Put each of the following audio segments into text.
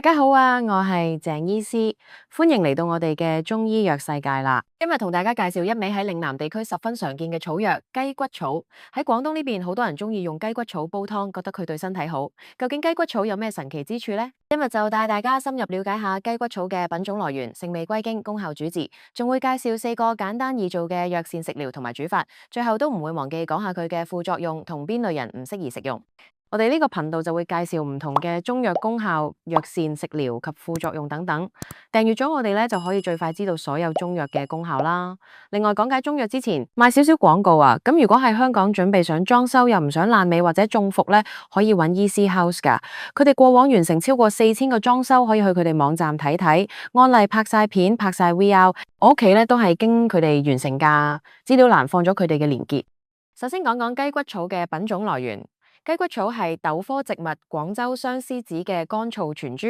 大家好啊，我係鄭醫師，歡迎嚟到我哋嘅中醫藥世界啦。今日同大家介紹一味喺嶺南地區十分常見嘅草藥雞骨草。喺廣東呢邊，好多人中意用雞骨草煲湯，覺得佢對身體好。究竟雞骨草有咩神奇之處呢？今日就帶大家深入了解下雞骨草嘅品種來源、性味歸經、功效主治，仲會介紹4個簡單易做嘅藥膳食療同埋煮法。最後都唔會忘記講下佢嘅副作用同邊類人唔適宜食用。我哋呢個頻道就會介紹唔同嘅中藥功效、藥膳食療及副作用等等。訂閱咗我哋咧，就可以最快知道所有中藥嘅功效啦。另外講解中藥之前，賣少少廣告啊。咁如果喺香港準備想裝修又唔想爛尾或者中伏咧，可以揾 Easy House 噶。佢哋過往完成超過4000個裝修，可以去佢哋網站睇睇，案例拍晒片、拍晒 VR。我屋企咧都係經佢哋完成噶，資料欄放咗佢哋嘅連結。首先講講雞骨草嘅品種來源。雞骨草係豆科植物廣州相思子嘅乾燥全株，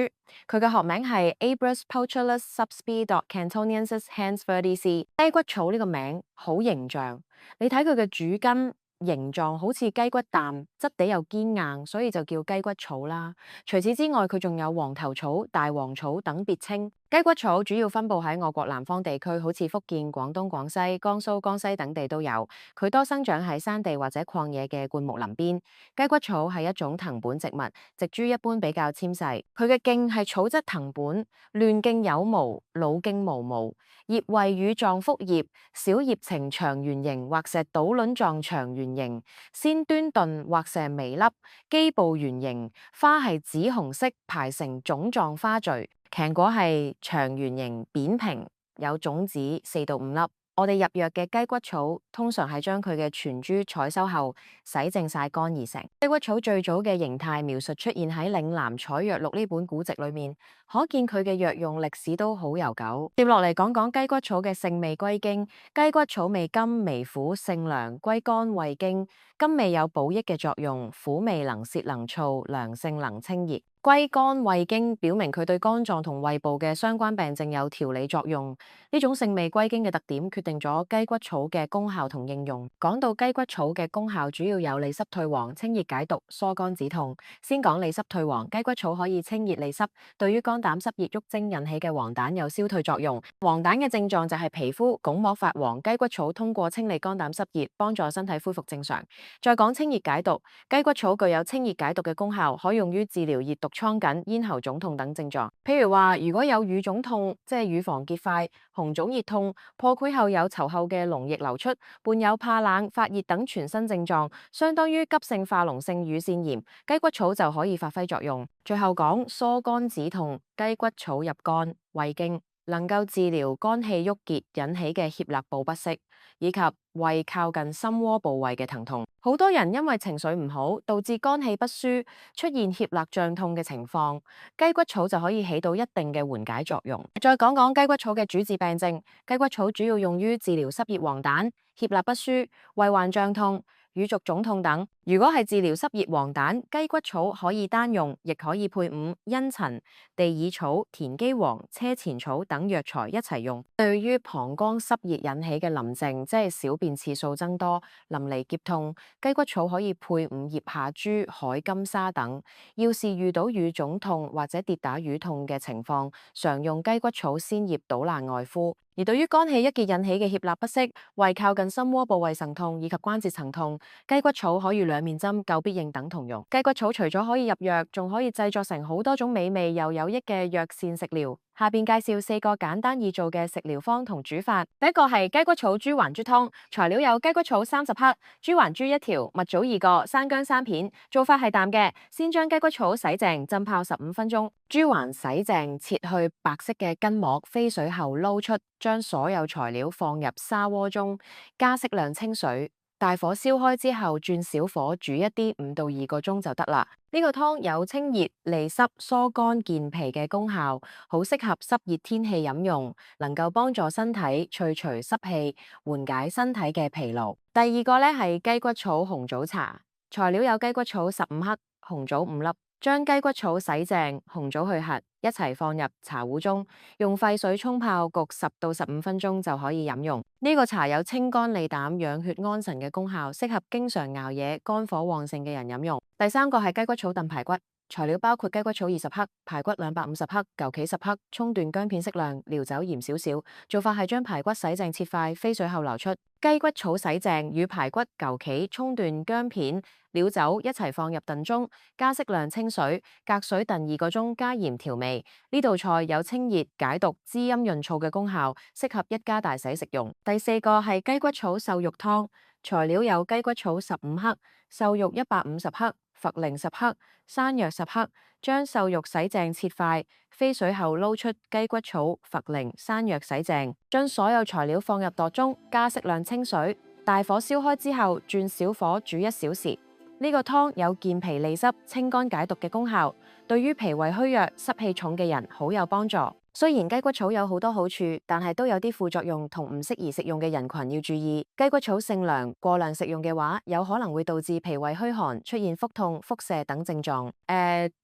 佢嘅學名係 Abrus Pulchellus subsp. Cantoniensis Hansfordi C。雞骨草呢個名好形象，你睇佢嘅主根形狀好似雞骨蛋，質地又堅硬，所以就叫雞骨草啦。除此之外，佢仲有黃頭草、大黃草等別稱。雞骨草主要分布喺我國南方地區，好似福建、廣東、廣西、江蘇、江西等地都有。佢多生長喺山地或者曠野嘅灌木林邊。雞骨草係一種藤本植物，植株一般比較纖細。佢嘅莖係草質藤本，嫩莖有毛，老莖無毛。葉為羽狀複葉，小葉呈長圓形或石搗卵狀長圓形，先端鈍或是微粒，基部圓形，花係紫紅色，排成種狀花序。莖果係長圓形扁平，有種子4到5粒。我哋入藥嘅雞骨草通常係將佢嘅全株採收後洗淨曬乾而成。雞骨草最早嘅形態描述出現喺《嶺南採藥錄》呢本古籍裏面，可見佢嘅藥用歷史都好悠久。接落嚟講講雞骨草嘅性味歸經。雞骨草味甘微苦，性涼，歸肝胃經。甘味有補益嘅作用，苦味能瀉能燥，涼性能清熱。歸肝胃經表明佢對肝臟同胃部嘅相關病症有調理作用。呢種性味歸經嘅特點決定咗雞骨草嘅功效同應用。講到雞骨草嘅功效，主要有利濕退黃、清熱解毒、疏肝止痛。先講利濕退黃，雞骨草可以清熱利濕，對於肝膽濕熱鬱精引起嘅黃疸有消退作用。黃疸嘅症狀就係皮膚鞏膜發黃，雞骨草通過清理肝膽濕熱，幫助身體恢復正常。再講清熱解毒，雞骨草具有清熱解毒嘅功效，可用於治療熱毒瘡緊、咽喉腫痛等症狀。譬如話，如果有乳腫痛，即係乳房結塊、紅腫熱痛、破潰後有稠厚嘅膿液流出，伴有怕冷、發熱等全身症狀，相當於急性化膿性乳腺炎，雞骨草就可以發揮作用。最後講疏肝止痛，雞骨草入肝胃經，能夠治療肝氣鬱結引起嘅脅肋部不適，以及胃靠近心窩部位嘅疼痛。好多人因為情緒唔好，導致肝氣不舒，出現脅肋脹痛嘅情況，雞骨草就可以起到一定嘅緩解作用。再講講雞骨草嘅主治病症，雞骨草主要用於治療濕熱黃疸、脅肋不舒、胃患脹痛、乳濁腫痛等。如果係治療濕熱黃疸，雞骨草可以單用，亦可以配伍茵陳、地耳草、田基黃、車前草等藥材一齊用。對於膀胱濕熱引起嘅淋症，即係小便次數增多、淋漓澀痛，雞骨草可以配伍葉下珠、海金沙等。要是遇到乳腫痛或者跌打乳痛嘅情況，常用雞骨草鮮葉搗爛外敷。而對於肝氣鬱結引起嘅脅肋不適、胃靠近心窩部位疼痛以及關節疼痛，雞骨草可以兩面針、救必應等同用。雞骨草除咗可以入藥，仲可以製作成好多種美味又有益嘅藥膳食療。下邊介紹4個簡單易做嘅食療方同煮法。第一個係雞骨草豬環豬湯，材料有雞骨草30克、豬環豬1條、蜜棗2個、生薑3片。做法係淡嘅，先將雞骨草洗淨，浸泡15分鐘。豬環洗淨，切去白色嘅筋膜，飛水後撈出，將所有材料放入砂鍋中，加適量清水。大火燒開之後，轉小火煮一啲5到2個鐘就得啦。呢個湯有清熱、利濕、疏肝健脾嘅功效，好適合濕熱天氣飲用，能夠幫助身體去除濕氣，緩解身體嘅疲勞。第二個呢係雞骨草紅棗茶，材料有雞骨草15克、紅棗5粒。將雞骨草洗淨，紅棗去核，一齊放入茶壺中，用沸水沖泡，焗10到15分鐘就可以飲用。呢個茶有清肝利膽、養血安神嘅功效，適合經常熬夜、肝火旺盛嘅人飲用。第三個係雞骨草燉排骨。材料包括雞骨草20克、排骨250克、枸杞10克、蔥段薑片適量、料酒鹽少少。做法係將排骨洗淨切塊，飛水後撈出。雞骨草洗淨與排骨、枸杞、蔥段薑片、料酒一齊放入燉盅，加適量清水，隔水燉2個鐘，加鹽調味。呢道菜有清熱、解毒、滋陰潤燥嘅功效，適合一家大細食用。第4個係雞骨草瘦肉湯，材料有雞骨草15克、瘦肉150克、茯苓10克、山藥10克。將瘦肉洗淨切塊，飛水後撈出雞骨草、茯苓、山藥洗淨，將所有材料放入鑊中，加適量清水，大火燒開之後轉小火煮1小時。呢個湯有健脾利濕、清肝解毒嘅功效，對於脾胃虛弱、濕氣重嘅人好有幫助。雖然雞骨草有好多好處，但係都有啲副作用同唔適宜食用嘅人群要注意。雞骨草性涼，過量食用嘅話，有可能會導致脾胃虛寒，出現腹痛、腹瀉等症狀。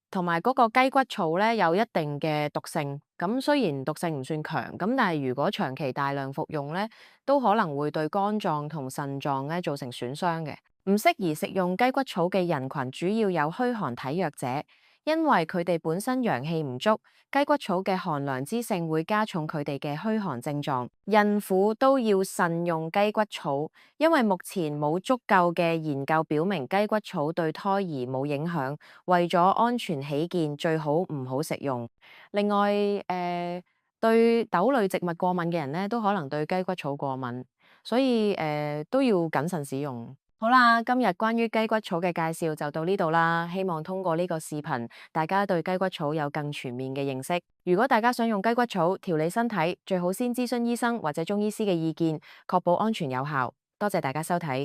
同埋嗰個雞骨草咧有一定嘅毒性，咁雖然毒性唔算強，咁但係如果長期大量服用咧，都可能會對肝臟同腎臟咧造成損傷嘅。唔適宜食用雞骨草嘅人群主要有虛寒體弱者，因為佢哋本身陽氣唔足，雞骨草嘅寒涼之性會加重佢哋嘅虛寒症狀。孕婦都要慎用雞骨草，因為目前冇足夠嘅研究表明雞骨草對胎兒冇影響。為咗安全起見，最好唔好食用。另外，對豆類植物過敏嘅人咧，都可能對雞骨草過敏，所以都要謹慎使用。好啦，今日關於雞骨草嘅介紹就到呢度啦。希望通過呢個視頻，大家對雞骨草有更全面嘅認識。如果大家想用雞骨草調理身體，最好先諮詢醫生或者中醫師嘅意見，確保安全有效。多謝大家收睇。